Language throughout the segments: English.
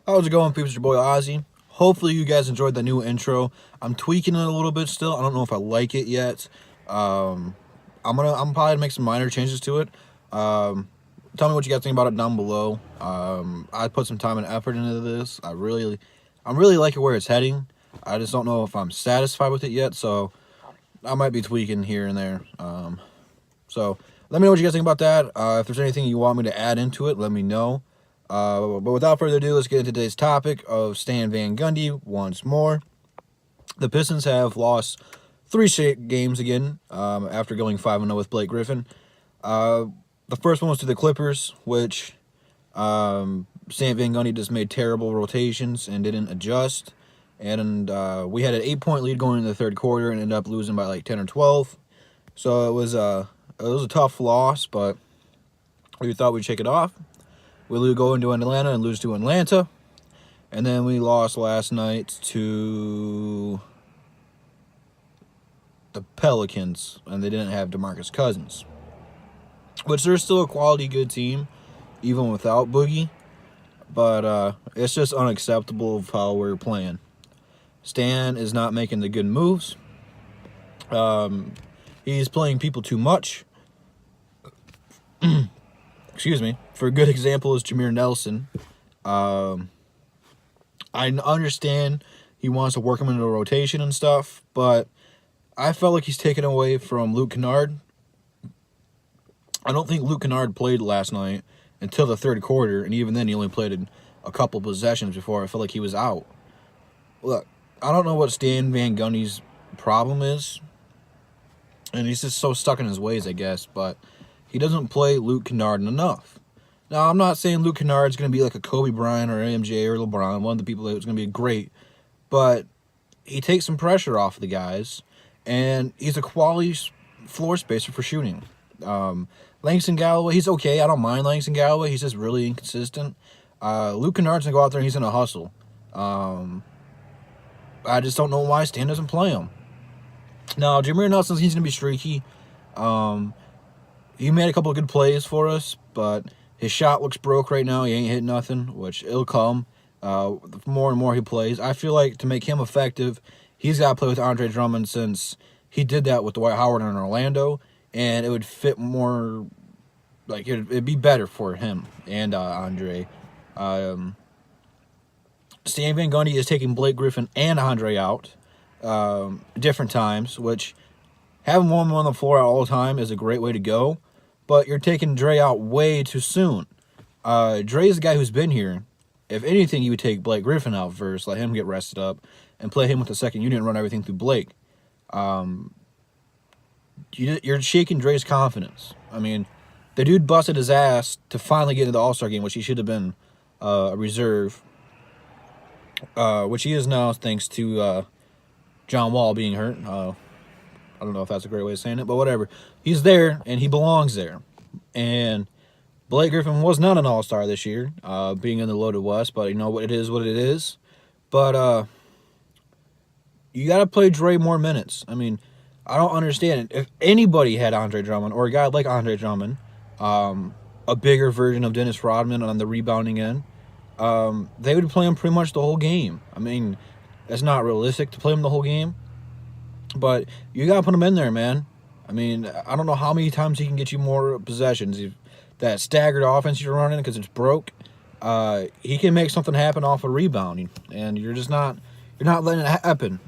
How's it going, peeps? It's your boy Ozzy. Hopefully you guys enjoyed the new intro. I'm tweaking it a little bit still. I don't know if I like it yet. I'm probably gonna make some minor changes to it. Tell me what you guys think about it down below. I put some time and effort into this. I'm really liking where it's heading. I just don't know if I'm satisfied with it yet, so I might be tweaking here and there. So let me know what you guys think about that. If there's anything you want me to add into it, let me know. But without further ado, let's get into today's topic of Stan Van Gundy once more. The Pistons have lost 3 straight games again after going 5-0 with Blake Griffin. The first one was to the Clippers, which Stan Van Gundy just made terrible rotations and didn't adjust. And we had an 8-point lead going into the third quarter and ended up losing by like 10 or 12. So it was a tough loss, but we thought we'd shake it off. We go into Atlanta and lose to Atlanta. And then we lost last night to the Pelicans, and they didn't have DeMarcus Cousins. Which they're still a quality good team, even without Boogie. But it's just unacceptable of how we're playing. Stan is not making the good moves. He's playing people too much. Excuse me. For a good example is Jameer Nelson. I understand he wants to work him into a rotation and stuff, but I felt like he's taken away from Luke Kennard. I don't think Luke Kennard played last night until the third quarter, and even then he only played a couple possessions before I felt like he was out. Look, I don't know what Stan Van Gundy's problem is, and he's just so stuck in his ways, I guess, but he doesn't play Luke Kennard enough. Now, I'm not saying Luke Kennard's going to be like a Kobe Bryant or MJ or LeBron, one of the people that's going to be great, but he takes some pressure off the guys, and he's a quality floor spacer for shooting. Langston Galloway, he's okay. I don't mind Langston Galloway. He's just really inconsistent. Luke Kennard's going to go out there and he's going to hustle. I just don't know why Stan doesn't play him. Now, Jameer Nelson, he's going to be streaky. He made a couple of good plays for us, but his shot looks broke right now. He ain't hitting nothing, which it'll come. The more and more he plays, I feel like to make him effective, he's got to play with Andre Drummond, since he did that with Dwight Howard in Orlando, and it would fit more, like it'd be better for him and Andre. Stan Van Gundy is taking Blake Griffin and Andre out different times, which having one on the floor all the time is a great way to go. But you're taking Dre out way too soon. Dre is the guy who's been here. If anything, you would take Blake Griffin out first, let him get rested up, and play him with the second unit and run everything through Blake. You're shaking Dre's confidence. I mean, the dude busted his ass to finally get into the All-Star game, which he should have been a reserve, which he is now thanks to John Wall being hurt. I don't know if that's a great way of saying it, but whatever. He's there, and he belongs there. And Blake Griffin was not an all-star this year, being in the loaded West, but you know what it is. But you got to play Dre more minutes. I mean, I don't understand it. If anybody had Andre Drummond, or a guy like Andre Drummond, a bigger version of Dennis Rodman on the rebounding end, they would play him pretty much the whole game. I mean, it's not realistic to play him the whole game, but you got to put him in there, man. I mean, I don't know how many times he can get you more possessions. That staggered offense you're running because it's broke, he can make something happen off of rebounding, and you're not letting it happen.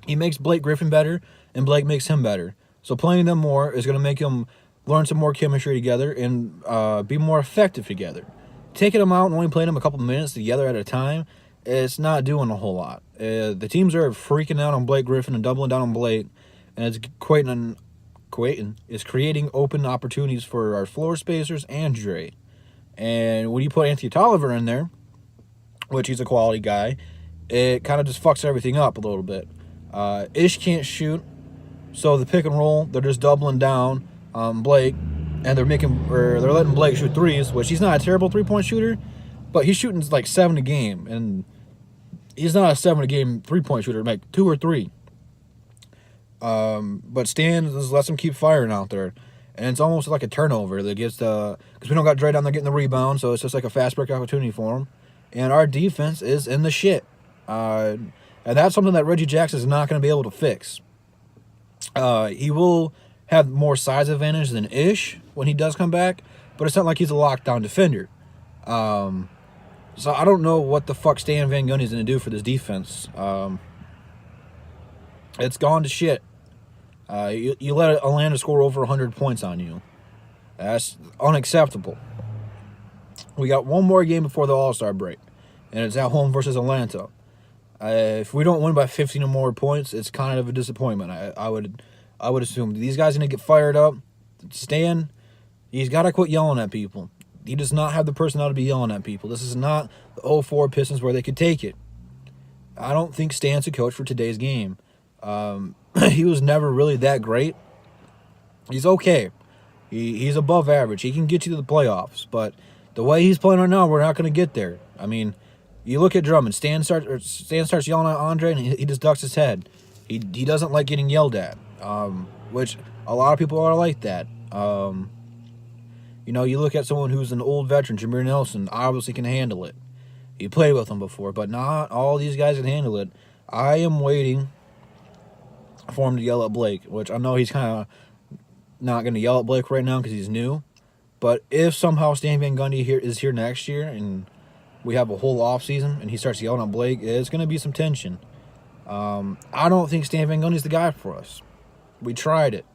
He makes Blake Griffin better, and Blake makes him better. So playing them more is going to make them learn some more chemistry together and be more effective together. Taking them out and only playing them a couple minutes together at a time, it's not doing a whole lot. The teams are freaking out on Blake Griffin and doubling down on Blake, and it's creating open opportunities for our floor spacers and Dre. And when you put Anthony Tolliver in there, which he's a quality guy, it kind of just fucks everything up a little bit. Ish can't shoot, so the pick and roll, they're just doubling down on Blake, and they're letting Blake shoot threes, which he's not a terrible three-point shooter, but he's shooting like 7 a game, and he's not a 7 a game three-point shooter, like 2 or 3. But Stan just lets him keep firing out there, and it's almost like a turnover that gets because we don't got Dre down there getting the rebound, so it's just like a fast break opportunity for him. and our defense is in the shit. And that's something that Reggie Jackson is not going to be able to fix. He will have more size advantage than Ish when he does come back, but it's not like he's a lockdown defender. So I don't know what the fuck Stan Van Gundy's going to do for this defense. It's gone to shit. You let Atlanta score over 100 points on you. That's unacceptable. We got one more game before the All-Star break, and it's at home versus Atlanta. If we don't win by 15 or more points, it's kind of a disappointment. I would assume these guys are going to get fired up. Stan, he's got to quit yelling at people. He does not have the personality to be yelling at people. This is not the 04 Pistons where they could take it. I don't think Stan's a coach for today's game. He was never really that great. He's okay. He's above average. He can get you to the playoffs, but the way he's playing right now, we're not going to get there. I mean, you look at Drummond. Stan starts yelling at Andre, and he just ducks his head. He doesn't like getting yelled at, which a lot of people are like that. You know, you look at someone who's an old veteran, Jameer Nelson, obviously can handle it. He played with him before, but not all these guys can handle it. I am waiting for him to yell at Blake, which I know he's kind of not going to yell at Blake right now because he's new. But if somehow Stan Van Gundy is here next year and we have a whole offseason and he starts yelling at Blake, it's going to be some tension. I don't think Stan Van Gundy's the guy for us. We tried it.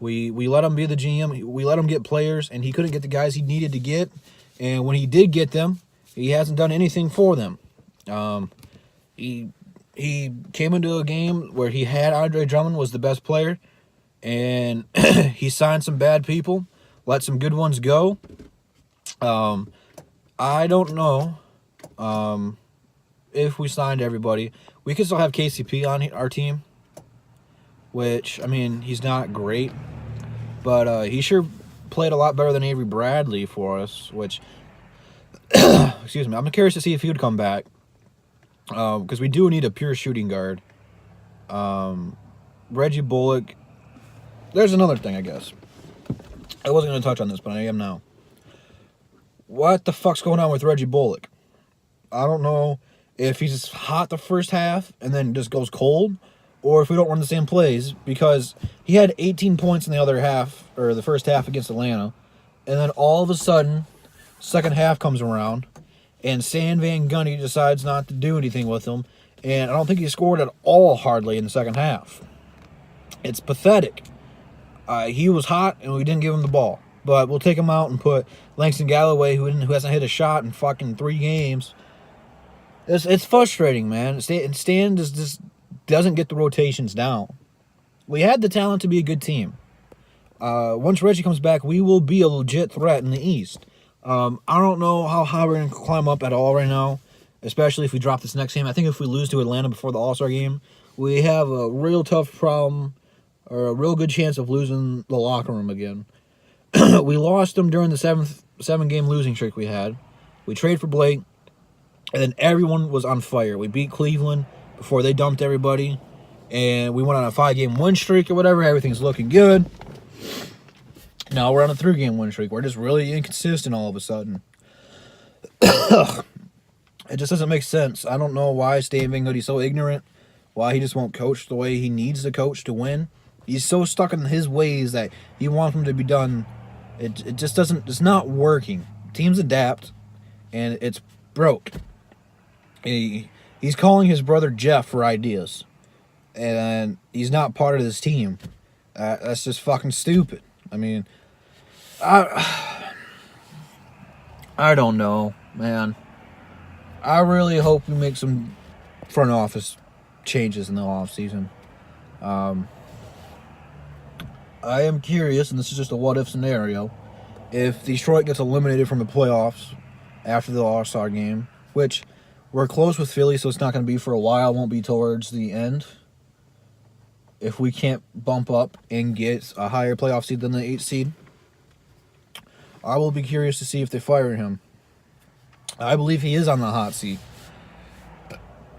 We let him be the GM. We let him get players, and he couldn't get the guys he needed to get. And when he did get them, he hasn't done anything for them. He came into a game where he had Andre Drummond was the best player, and he signed some bad people, let some good ones go. I don't know if we signed everybody. We could still have KCP on our team, which, I mean, he's not great, but he sure played a lot better than Avery Bradley for us, which, excuse me, I'm curious to see if he would come back, because we do need a pure shooting guard. Reggie Bullock, there's another thing, I guess. I wasn't going to touch on this, but I am now. What the fuck's going on with Reggie Bullock? I don't know if he's just hot the first half and then just goes cold, or if we don't run the same plays, because he had 18 points in the other half, or the first half against Atlanta, and then all of a sudden, second half comes around, and Stan Van Gundy decides not to do anything with him, and I don't think he scored at all hardly in the second half. It's pathetic. He was hot, and we didn't give him the ball. But we'll take him out and put Langston Galloway, who hasn't hit a shot in fucking 3 games. It's frustrating, man. Stan just doesn't get the rotations down. We had the talent to be a good team. Once Reggie comes back, we will be a legit threat in the East. I don't know how high we're going to climb up at all right now, especially if we drop this next game. I think if we lose to Atlanta before the All-Star game, we have a real tough problem, or a real good chance of losing the locker room again. We lost them during the 7-game losing streak we had. We traded for Blake, and then everyone was on fire. We beat Cleveland before they dumped everybody, and we went on a 5-game win streak or whatever. Everything's looking good. Now we're on a 3-game win streak. We're just really inconsistent all of a sudden. It just doesn't make sense. I don't know why Stan Van Gundy's so ignorant, why he just won't coach the way he needs to coach to win. He's so stuck in his ways that he wants them to be done. It just doesn't, it's not working. Teams adapt, and it's broke. He's calling his brother Jeff for ideas, and he's not part of this team. That's just fucking stupid. I mean, I don't know, man. I really hope we make some front office changes in the offseason. I am curious, and this is just a what-if scenario, if Detroit gets eliminated from the playoffs after the All-Star game, which we're close with Philly, so it's not going to be for a while, won't be towards the end. If we can't bump up and get a higher playoff seed than the 8th seed, I will be curious to see if they fire him. I believe he is on the hot seat.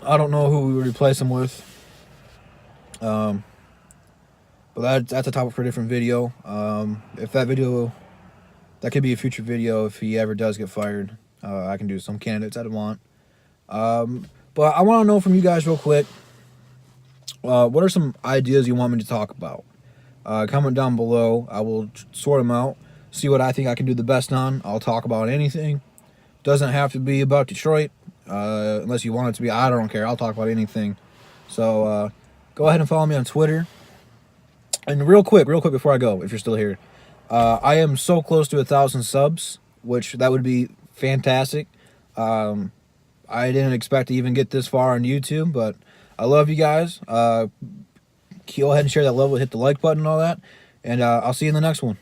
I don't know who we would replace him with. But that's a topic for a different video. If that video, that could be a future video if he ever does get fired. I can do some candidates I want. But I want to know from you guys real quick, what are some ideas you want me to talk about? Comment down below. I will sort them out, see what I think I can do the best on. I'll talk about anything. Doesn't have to be about Detroit, unless you want it to be. I don't care. I'll talk about anything. So go ahead and follow me on Twitter. And real quick before I go, if you're still here, I am so close to 1,000 subs, which that would be fantastic. I didn't expect to even get this far on YouTube, but I love you guys. Go ahead and share that love, hit the like button and all that. And I'll see you in the next one.